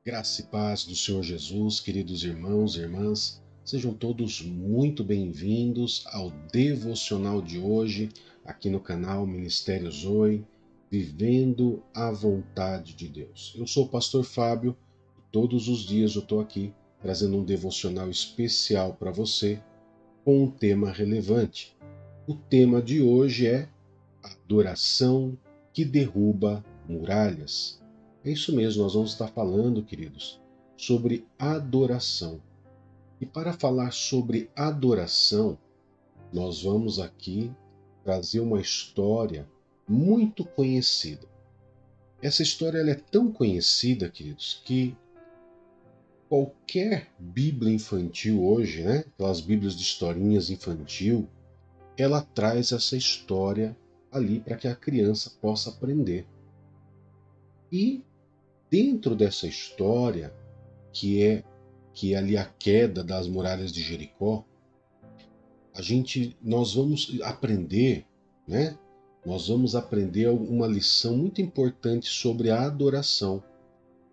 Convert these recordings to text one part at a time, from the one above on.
Graça e paz do Senhor Jesus, queridos irmãos e irmãs, sejam todos muito bem-vindos ao devocional de hoje, aqui no canal Ministério Zoe, Vivendo a Vontade de Deus. Eu sou o pastor Fábio e todos os dias eu estou aqui trazendo um devocional especial para você com um tema relevante. O tema de hoje é Adoração que derruba muralhas. É isso mesmo, nós vamos estar falando, queridos, sobre adoração. E para falar sobre adoração, nós vamos aqui trazer uma história muito conhecida. Essa história ela é tão conhecida, queridos, que qualquer Bíblia infantil hoje, né, aquelas Bíblias de historinhas infantil, ela traz essa história ali para que a criança possa aprender. E dentro dessa história, que é ali a queda das muralhas de Jericó, nós vamos aprender, né? Nós vamos aprender uma lição muito importante sobre a adoração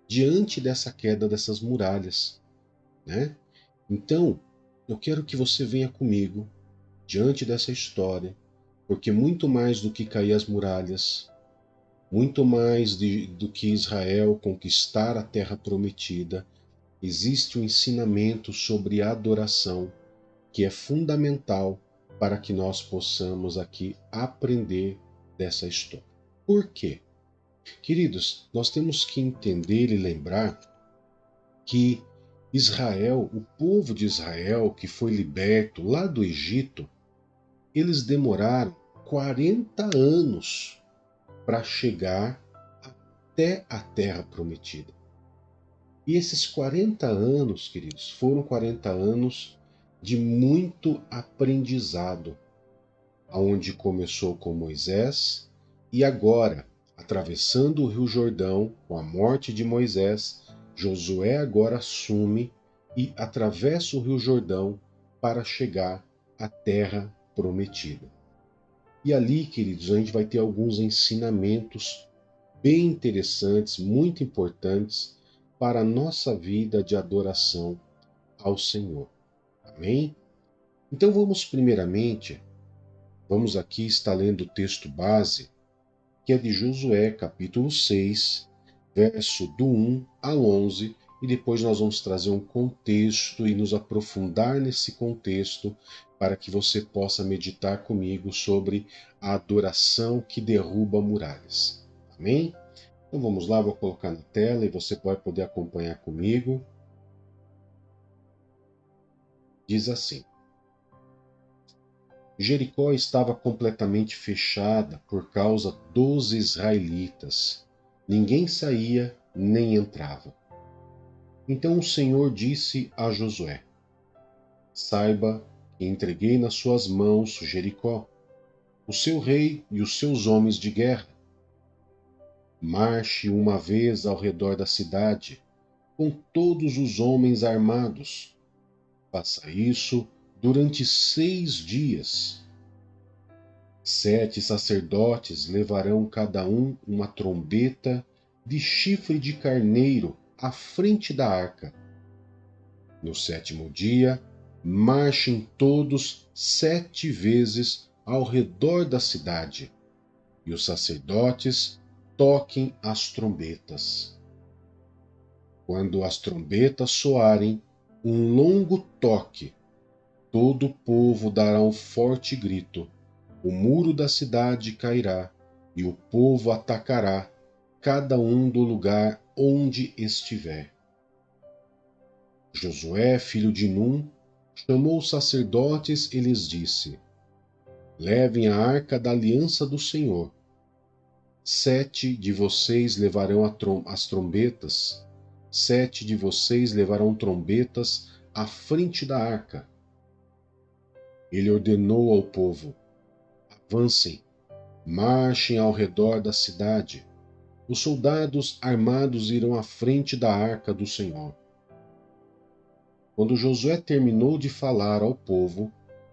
diante dessa queda dessas muralhas, né? Então, eu quero que você venha comigo diante dessa história, porque muito mais do que cair as muralhas, muito mais do que Israel conquistar a terra prometida, existe um ensinamento sobre adoração que é fundamental para que nós possamos aqui aprender dessa história. Por quê? Queridos, nós temos que entender e lembrar que Israel, o povo de Israel que foi liberto lá do Egito, eles demoraram 40 anos para chegar até a terra prometida. E esses 40 anos, queridos, foram 40 anos de muito aprendizado, aonde começou com Moisés e agora, atravessando o Rio Jordão, com a morte de Moisés, Josué agora assume e atravessa o Rio Jordão para chegar à terra prometida. E ali, queridos, a gente vai ter alguns ensinamentos bem interessantes, muito importantes para a nossa vida de adoração ao Senhor. Amém? Então vamos aqui estar lendo o texto base, que é de Josué, capítulo 6, verso do 1 ao 11, e depois nós vamos trazer um contexto e nos aprofundar nesse contexto para que você possa meditar comigo sobre a adoração que derruba muralhas. Amém? Então vamos lá, vou colocar na tela e você vai poder acompanhar comigo. Diz assim: Jericó estava completamente fechada por causa dos israelitas. Ninguém saía nem entrava. Então o Senhor disse a Josué: Saiba que entreguei nas suas mãos Jericó, o seu rei e os seus homens de guerra. Marche uma vez ao redor da cidade, com todos os homens armados. Faça isso durante 6 dias. 7 sacerdotes levarão cada um uma trombeta de chifre de carneiro à frente da arca. No 7º dia, marchem todos 7 vezes ao redor da cidade, e os sacerdotes toquem as trombetas. Quando as trombetas soarem um longo toque, todo o povo dará um forte grito. O muro da cidade cairá, e o povo atacará, cada um do lugar onde estiver. Josué, filho de Num, chamou os sacerdotes e lhes disse: Levem a arca da aliança do Senhor. 7 de vocês levarão as trombetas. 7 de vocês levarão trombetas à frente da arca. Ele ordenou ao povo: Avancem, marchem ao redor da cidade. Os soldados armados irão à frente da arca do Senhor. Quando Josué terminou de falar ao povo,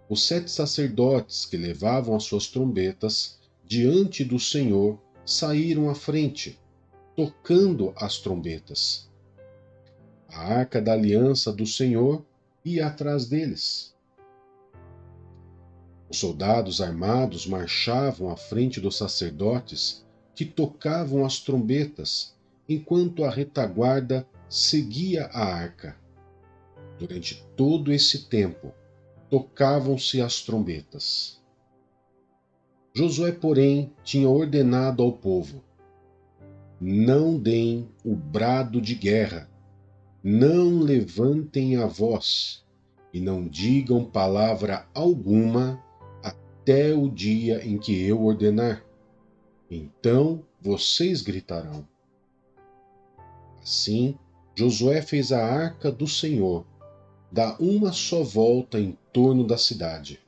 os 7 sacerdotes que levavam as suas trombetas diante do Senhor saíram à frente, tocando as trombetas. A arca da aliança do Senhor ia atrás deles. Os soldados armados marchavam à frente dos sacerdotes, que tocavam as trombetas, enquanto a retaguarda seguia a arca. Durante todo esse tempo, tocavam-se as trombetas. Josué, porém, tinha ordenado ao povo: não deem o brado de guerra, não levantem a voz, e não digam palavra alguma até o dia em que eu ordenar. Então vocês gritarão. Assim, Josué fez a arca do Senhor dar uma só volta em torno da cidade.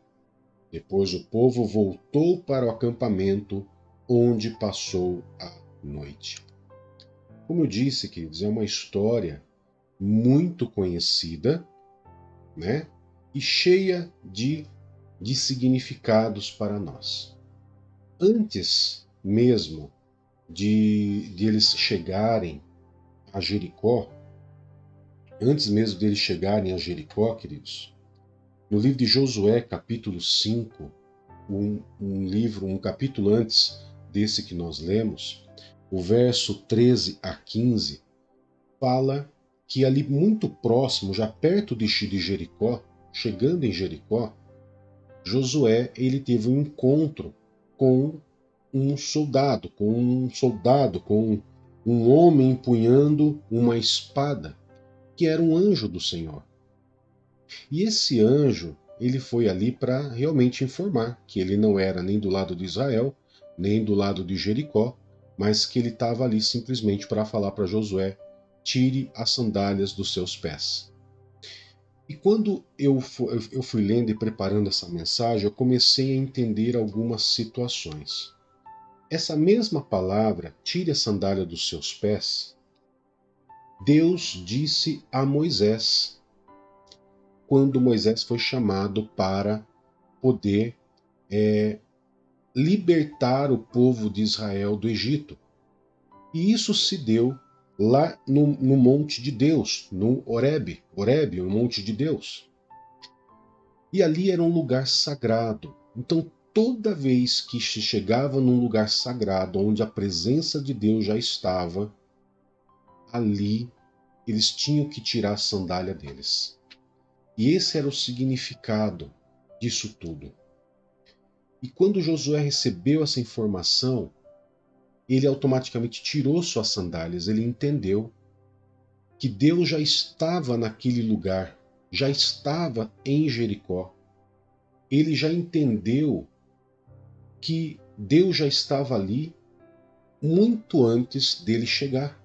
Depois o povo voltou para o acampamento, onde passou a noite. Como eu disse, queridos, é uma história muito conhecida, né? E cheia de significados para nós. Antes mesmo de eles chegarem a Jericó, queridos, no livro de Josué, capítulo 5, um capítulo antes desse que nós lemos, o verso 13 a 15, fala que ali muito próximo, já perto de Jericó, chegando em Jericó, Josué ele teve um encontro com um soldado, com um homem empunhando uma espada, que era um anjo do Senhor. E esse anjo, ele foi ali para realmente informar que ele não era nem do lado de Israel, nem do lado de Jericó, mas que ele estava ali simplesmente para falar para Josué: tire as sandálias dos seus pés. E quando eu fui lendo e preparando essa mensagem, eu comecei a entender algumas situações. Essa mesma palavra, tire a sandália dos seus pés, Deus disse a Moisés, quando Moisés foi chamado para poder libertar o povo de Israel do Egito. E isso se deu lá no monte de Deus, no Horebe, o monte de Deus. E ali era um lugar sagrado. Então, toda vez que se chegava num lugar sagrado, onde a presença de Deus já estava, ali eles tinham que tirar a sandália deles. E esse era o significado disso tudo. E quando Josué recebeu essa informação, ele automaticamente tirou suas sandálias, ele entendeu que Deus já estava naquele lugar, já estava em Jericó. Ele já entendeu que Deus já estava ali muito antes dele chegar.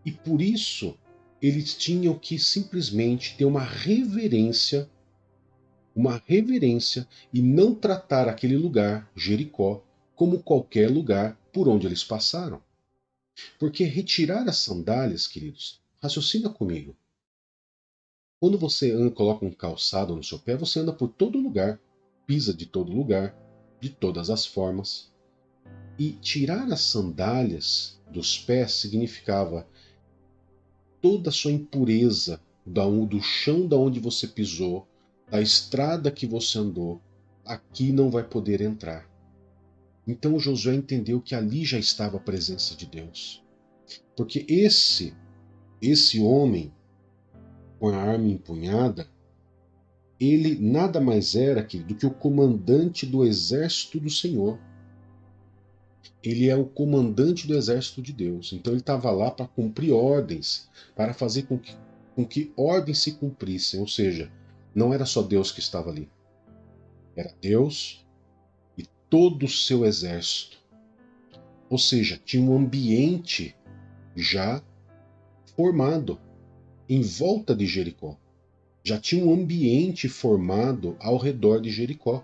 E por isso eles tinham que simplesmente ter uma reverência e não tratar aquele lugar, Jericó, como qualquer lugar por onde eles passaram. Porque retirar as sandálias, queridos, raciocina comigo. Quando você coloca um calçado no seu pé, você anda por todo lugar, pisa de todo lugar, de todas as formas. E tirar as sandálias dos pés significava toda a sua impureza do chão da onde você pisou, da estrada que você andou, aqui não vai poder entrar. Então Josué entendeu que ali já estava a presença de Deus. Porque esse homem com a arma empunhada, ele nada mais era do que o comandante do exército do Senhor. Ele é o comandante do exército de Deus. Então ele estava lá para cumprir ordens, para fazer com que ordens se cumprissem. Ou seja, não era só Deus que estava ali. Era Deus e todo o seu exército. Ou seja, tinha um ambiente já formado em volta de Jericó. Já tinha um ambiente formado ao redor de Jericó.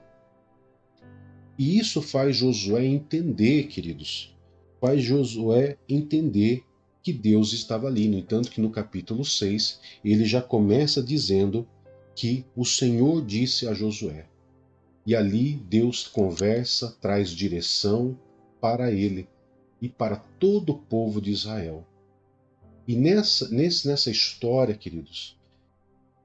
E isso faz Josué entender, queridos, faz Josué entender que Deus estava ali. No entanto, que no capítulo 6, ele já começa dizendo que o Senhor disse a Josué. E ali Deus conversa, traz direção para ele e para todo o povo de Israel. E nessa história, queridos,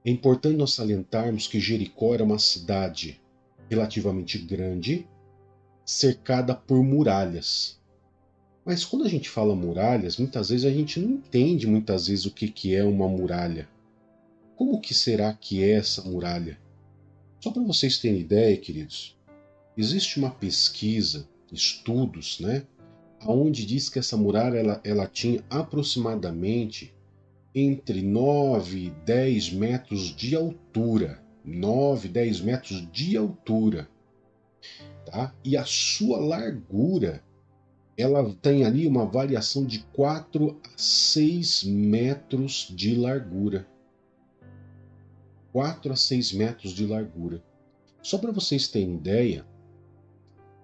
é importante nós salientarmos que Jericó era uma cidade relativamente grande, cercada por muralhas. Mas quando a gente fala muralhas, muitas vezes a gente não entende muitas vezes o que é uma muralha. Como que será que é essa muralha? Só para vocês terem ideia, queridos, existe uma pesquisa, estudos, né, onde diz que essa muralha ela tinha aproximadamente entre 9 e 10 metros de altura. 9, 10 metros de altura, tá? E a sua largura, ela tem ali uma variação de 4 a 6 metros de largura. 4 a 6 metros de largura. Só para vocês terem ideia,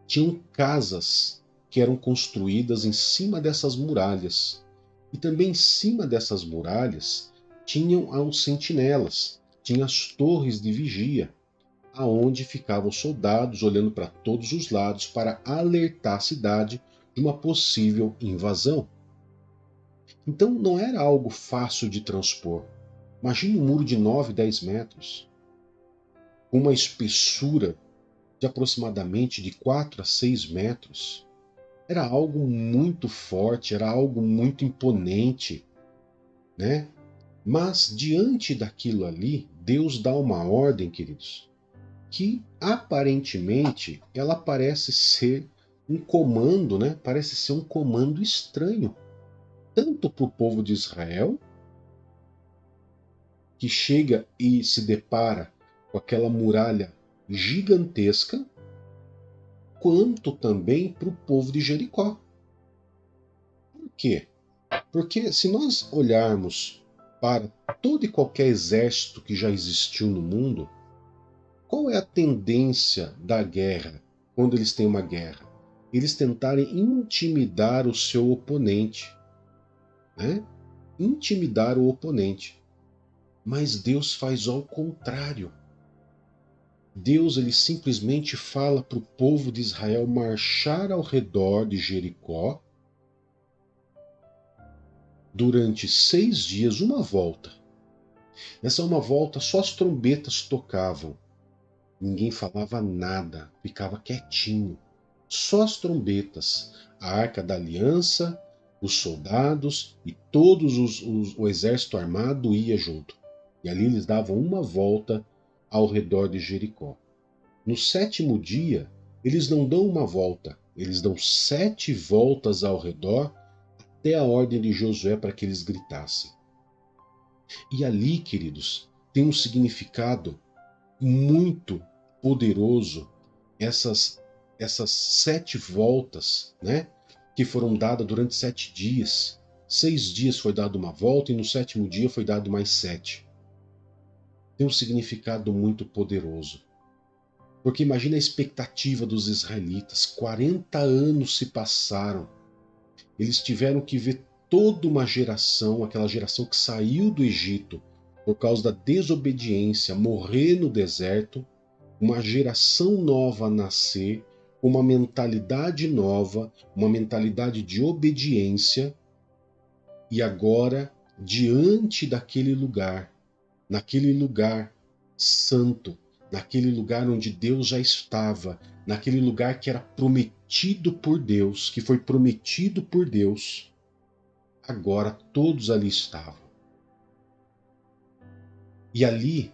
tinham casas que eram construídas em cima dessas muralhas. E também em cima dessas muralhas tinham os sentinelas, tinha as torres de vigia, aonde ficavam soldados olhando para todos os lados para alertar a cidade de uma possível invasão. Então não era algo fácil de transpor. Imagine um muro de 9, 10 metros, com uma espessura de aproximadamente de 4 a 6 metros. Era algo muito forte, era algo muito imponente, né? Mas diante daquilo ali, Deus dá uma ordem, queridos, que aparentemente ela parece ser um comando, né? Parece ser um comando estranho, tanto para o povo de Israel, que chega e se depara com aquela muralha gigantesca, quanto também para o povo de Jericó. Por quê? Porque se nós olharmos para todo e qualquer exército que já existiu no mundo, qual é a tendência da guerra quando eles têm uma guerra? Eles tentarem intimidar o seu oponente, né? Intimidar o oponente. Mas Deus faz ao contrário. Deus ele simplesmente fala para o povo de Israel marchar ao redor de Jericó durante 6 dias, uma volta. Nessa uma volta, só as trombetas tocavam. Ninguém falava nada, ficava quietinho. Só as trombetas, a arca da aliança, os soldados e o exército armado ia junto. E ali eles davam uma volta ao redor de Jericó. No 7º dia, eles não dão uma volta, eles dão 7 voltas ao redor até a ordem de Josué para que eles gritassem. E ali, queridos, tem um significado muito poderoso essas 7 voltas, né, que foram dadas durante 7 dias. 6 dias foi dado uma volta e no 7º dia foi dado mais 7. Tem um significado muito poderoso. Porque imagina a expectativa dos israelitas. 40 anos se passaram. Eles tiveram que ver toda uma geração, aquela geração que saiu do Egito por causa da desobediência, morrer no deserto, uma geração nova nascer, uma mentalidade nova, uma mentalidade de obediência, e agora, diante daquele lugar, naquele lugar santo, naquele lugar onde Deus já estava, naquele lugar que era prometido por Deus, que foi prometido por Deus, agora todos ali estavam. E ali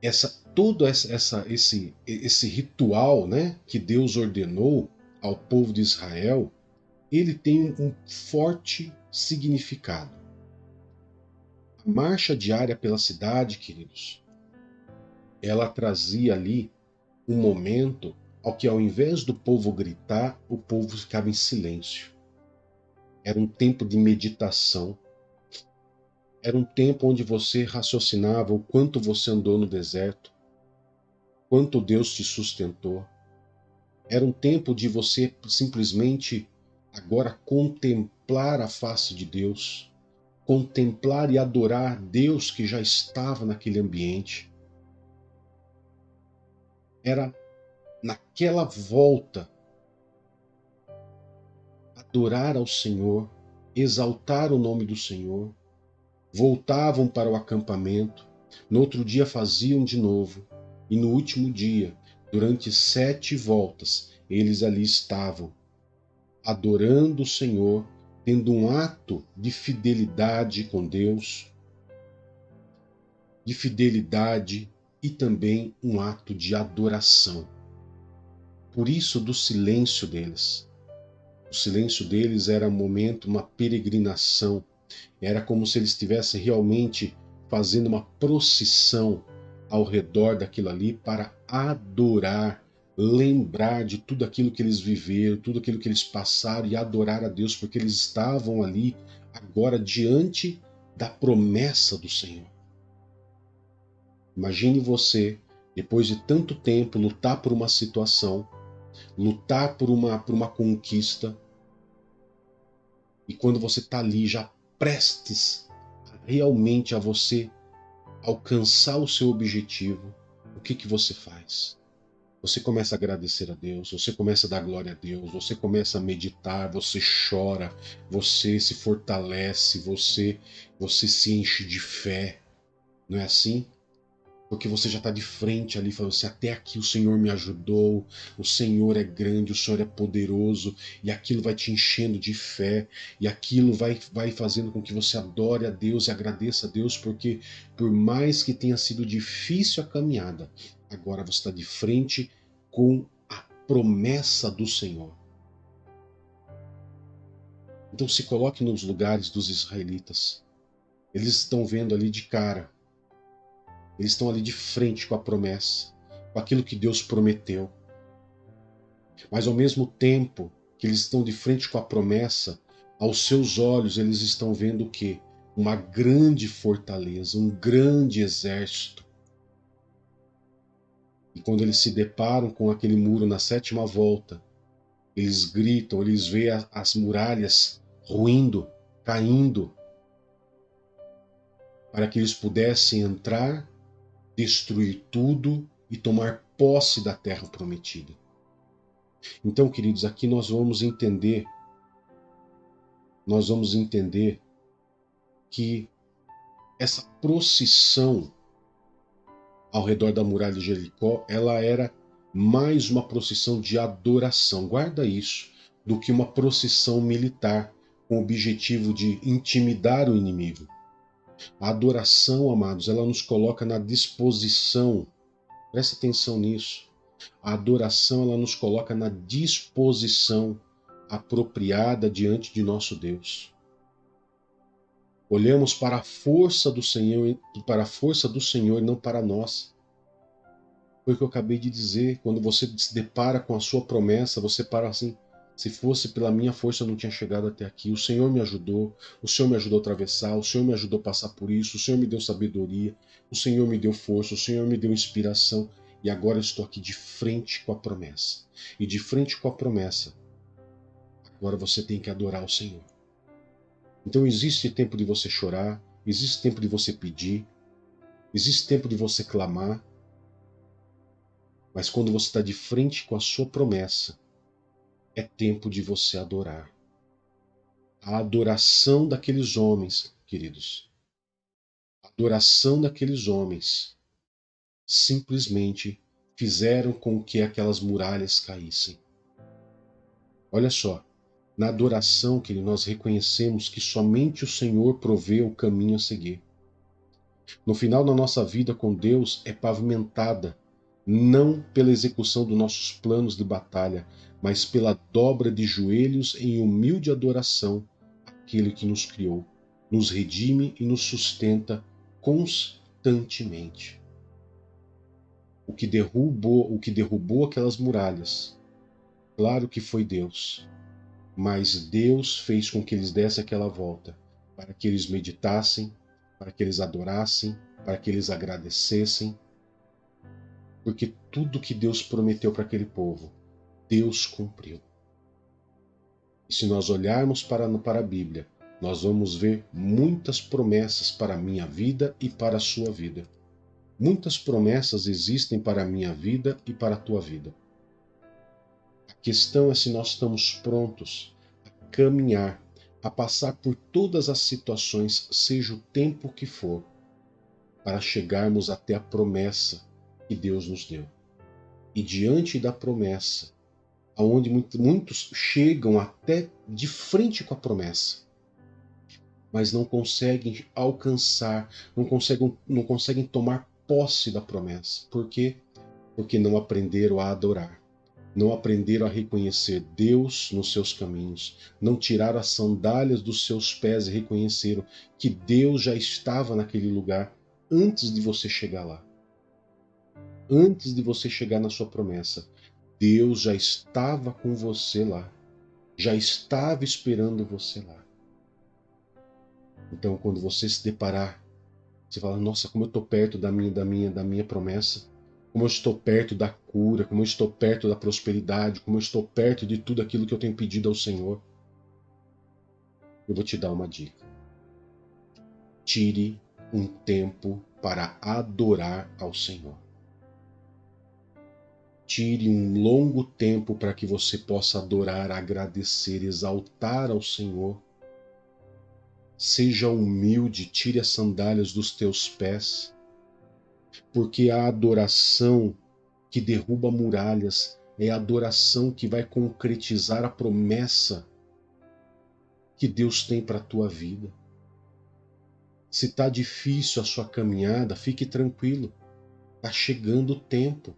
esse ritual, né, que Deus ordenou ao povo de Israel, ele tem um forte significado. A marcha diária pela cidade, queridos, ela trazia ali um momento ao que, ao invés do povo gritar, o povo ficava em silêncio. Era um tempo de meditação. Era um tempo onde você raciocinava o quanto você andou no deserto, quanto Deus te sustentou. Era um tempo de você simplesmente agora contemplar a face de Deus, contemplar e adorar Deus que já estava naquele ambiente. Era naquela volta adorar ao Senhor, exaltar o nome do Senhor, voltavam para o acampamento, no outro dia faziam de novo, e no último dia, durante 7 voltas, eles ali estavam, adorando o Senhor, tendo um ato de fidelidade com Deus, de fidelidade e também um ato de adoração. Por isso, do silêncio deles. O silêncio deles era um momento, uma peregrinação. Era como se eles estivessem realmente fazendo uma procissão ao redor daquilo ali para adorar, lembrar de tudo aquilo que eles viveram, tudo aquilo que eles passaram e adorar a Deus, porque eles estavam ali agora diante da promessa do Senhor. Imagine você, depois de tanto tempo, lutar por uma situação, lutar por uma conquista, e quando você está ali já prestes realmente a você alcançar o seu objetivo, o que você faz? Você começa a agradecer a Deus, você começa a dar glória a Deus, você começa a meditar, você chora, você se fortalece, você se enche de fé, não é assim? Porque você já está de frente ali, falando assim, até aqui o Senhor me ajudou, o Senhor é grande, o Senhor é poderoso, e aquilo vai te enchendo de fé, e aquilo vai fazendo com que você adore a Deus e agradeça a Deus, porque por mais que tenha sido difícil a caminhada, agora você está de frente com a promessa do Senhor. Então se coloque nos lugares dos israelitas. Eles estão vendo ali de cara. Eles estão ali de frente com a promessa, com aquilo que Deus prometeu. Mas ao mesmo tempo que eles estão de frente com a promessa, aos seus olhos eles estão vendo o quê? Uma grande fortaleza, um grande exército. E quando eles se deparam com aquele muro na 7ª volta, eles gritam, eles veem as muralhas ruindo, caindo, para que eles pudessem entrar, destruir tudo e tomar posse da terra prometida. Então, queridos, aqui nós vamos entender que essa procissão ao redor da muralha de Jericó, ela era mais uma procissão de adoração. Guarda isso, do que uma procissão militar com o objetivo de intimidar o inimigo. A adoração, amados, ela nos coloca na disposição. Presta atenção nisso. A adoração, ela nos coloca na disposição apropriada diante de nosso Deus. Olhamos para a força do Senhor, e não para nós. Foi o que eu acabei de dizer. Quando você se depara com a sua promessa, você para assim: se fosse pela minha força, eu não tinha chegado até aqui. O Senhor me ajudou, o Senhor me ajudou a atravessar, o Senhor me ajudou a passar por isso, o Senhor me deu sabedoria, o Senhor me deu força, o Senhor me deu inspiração. E agora eu estou aqui de frente com a promessa. E de frente com a promessa, agora você tem que adorar o Senhor. Então existe tempo de você chorar, existe tempo de você pedir, existe tempo de você clamar, mas quando você está de frente com a sua promessa, é tempo de você adorar. A adoração daqueles homens, queridos, a adoração daqueles homens simplesmente fizeram com que aquelas muralhas caíssem. Olha só, na adoração que nós reconhecemos que somente o Senhor provê o caminho a seguir. No final da nossa vida com Deus é pavimentada não pela execução dos nossos planos de batalha, mas pela dobra de joelhos em humilde adoração àquele que nos criou, nos redime e nos sustenta constantemente. O que derrubou aquelas muralhas, claro que foi Deus, mas Deus fez com que eles dessem aquela volta, para que eles meditassem, para que eles adorassem, para que eles agradecessem, porque tudo que Deus prometeu para aquele povo, Deus cumpriu. E se nós olharmos para a Bíblia, nós vamos ver muitas promessas para a minha vida e para a sua vida. Muitas promessas existem para a minha vida e para a tua vida. A questão é se nós estamos prontos a caminhar a passar por todas as situações, seja o tempo que for, para chegarmos até a promessa que Deus nos deu. E diante da promessa, aonde muitos chegam até de frente com a promessa, mas não conseguem alcançar, não conseguem tomar posse da promessa. Por quê? Porque não aprenderam a adorar, não aprenderam a reconhecer Deus nos seus caminhos, não tiraram as sandálias dos seus pés e reconheceram que Deus já estava naquele lugar antes de você chegar lá. Antes de você chegar na sua promessa, Deus já estava com você lá, já estava esperando você lá. Então, quando você se deparar, você fala: nossa, como eu estou perto da minha promessa, como eu estou perto da cura, como eu estou perto da prosperidade, como eu estou perto de tudo aquilo que eu tenho pedido ao Senhor. Eu vou te dar uma dica. Tire um tempo para adorar ao Senhor. Tire um longo tempo para que você possa adorar, agradecer, exaltar ao Senhor. Seja humilde, tire as sandálias dos teus pés, porque a adoração que derruba muralhas é a adoração que vai concretizar a promessa que Deus tem para a tua vida. Se está difícil a sua caminhada, fique tranquilo, está chegando o tempo.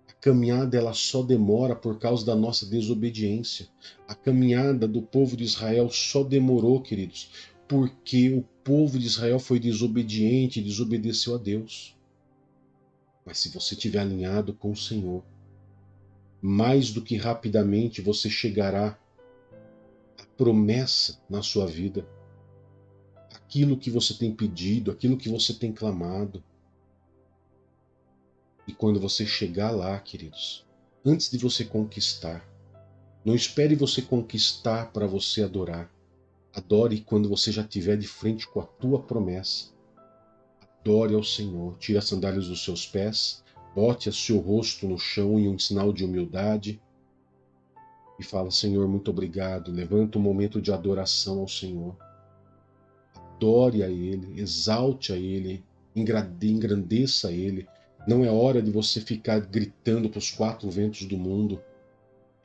A caminhada ela só demora por causa da nossa desobediência. A caminhada do povo de Israel só demorou, queridos, porque o povo de Israel foi desobediente, desobedeceu a Deus. Mas se você estiver alinhado com o Senhor, mais do que rapidamente você chegará à promessa na sua vida, aquilo que você tem pedido, aquilo que você tem clamado. E quando você chegar lá, queridos, antes de você conquistar, não espere você conquistar para você adorar. Adore quando você já estiver de frente com a tua promessa. Adore ao Senhor. Tire as sandálias dos seus pés, bote o seu rosto no chão em um sinal de humildade e fala: Senhor, muito obrigado. Levanta um momento de adoração ao Senhor. Adore a Ele, exalte a Ele, engrandeça a Ele. Não é hora de você ficar gritando para os quatro ventos do mundo.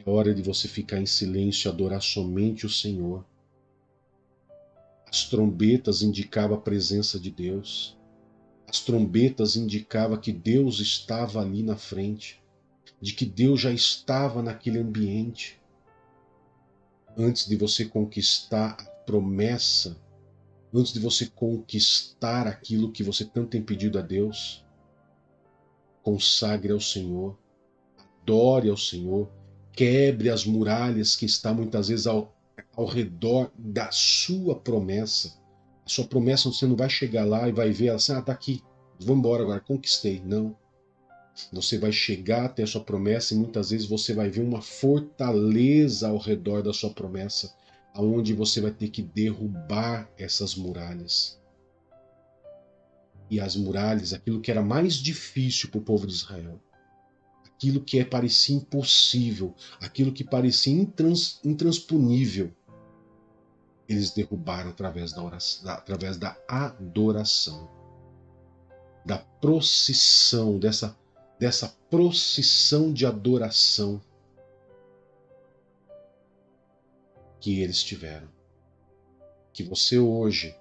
É hora de você ficar em silêncio e adorar somente o Senhor. As trombetas indicavam a presença de Deus. As trombetas indicavam que Deus estava ali na frente, de que Deus já estava naquele ambiente. Antes de você conquistar a promessa, antes de você conquistar aquilo que você tanto tem pedido a Deus, consagre ao Senhor, adore ao Senhor, quebre as muralhas que estão muitas vezes ao redor da sua promessa. A sua promessa você não vai chegar lá e vai ver ela assim: tá aqui, vamos embora agora, conquistei. Não. Você vai chegar até a sua promessa e muitas vezes você vai ver uma fortaleza ao redor da sua promessa, aonde você vai ter que derrubar essas muralhas. E as muralhas, aquilo que era mais difícil para o povo de Israel, aquilo que parecia impossível, aquilo que parecia intransponível, eles derrubaram através da oração, através da adoração, da procissão, dessa procissão de adoração que eles tiveram. Que você hoje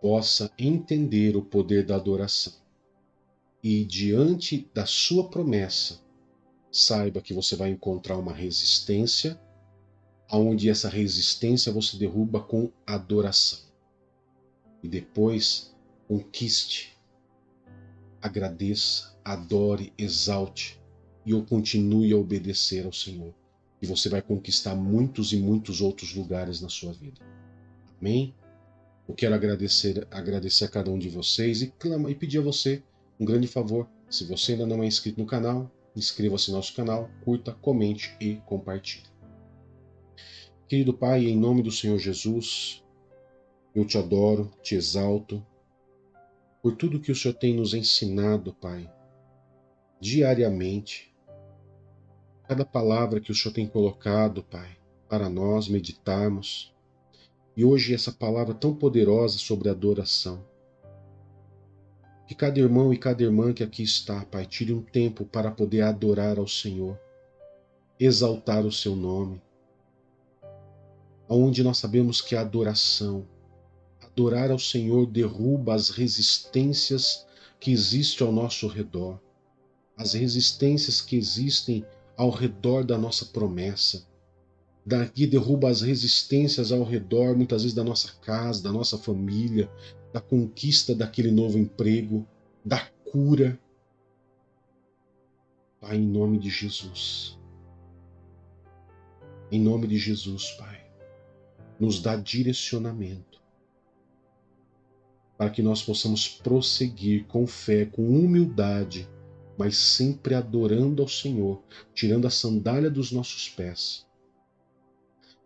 possa entender o poder da adoração e, diante da sua promessa, saiba que você vai encontrar uma resistência, onde essa resistência você derruba com adoração. E depois conquiste, agradeça, adore, exalte e eu continue a obedecer ao Senhor. E você vai conquistar muitos e muitos outros lugares na sua vida. Amém? Eu quero agradecer a cada um de vocês e pedir a você um grande favor. Se você ainda não é inscrito no canal, inscreva-se no nosso canal, curta, comente e compartilhe. Querido Pai, em nome do Senhor Jesus, eu te adoro, te exalto, por tudo que o Senhor tem nos ensinado, Pai, diariamente. Cada palavra que o Senhor tem colocado, Pai, para nós meditarmos, E hoje essa palavra tão poderosa sobre adoração. Que cada irmão e cada irmã que aqui está, Pai, tire um tempo para poder adorar ao Senhor, exaltar o seu nome, onde nós sabemos que a adoração, adorar ao Senhor derruba as resistências que existem ao nosso redor, as resistências que existem ao redor da nossa promessa. Daqui derruba as resistências ao redor, muitas vezes, da nossa casa, da nossa família, da conquista daquele novo emprego, da cura. Pai, em nome de Jesus. Em nome de Jesus, Pai, nos dá direcionamento para que nós possamos prosseguir com fé, com humildade, mas sempre adorando ao Senhor, tirando a sandália dos nossos pés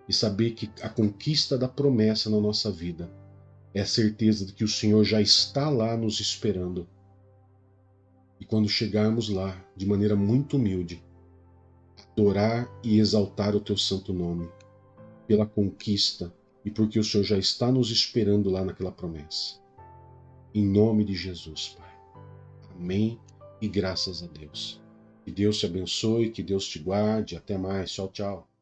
e saber que a conquista da promessa na nossa vida é a certeza de que o Senhor já está lá nos esperando. E quando chegarmos lá, de maneira muito humilde, adorar e exaltar o teu santo nome pela conquista e porque o Senhor já está nos esperando lá naquela promessa. Em nome de Jesus, Pai. Amém e graças a Deus. Que Deus te abençoe, que Deus te guarde. Até mais. Tchau, tchau.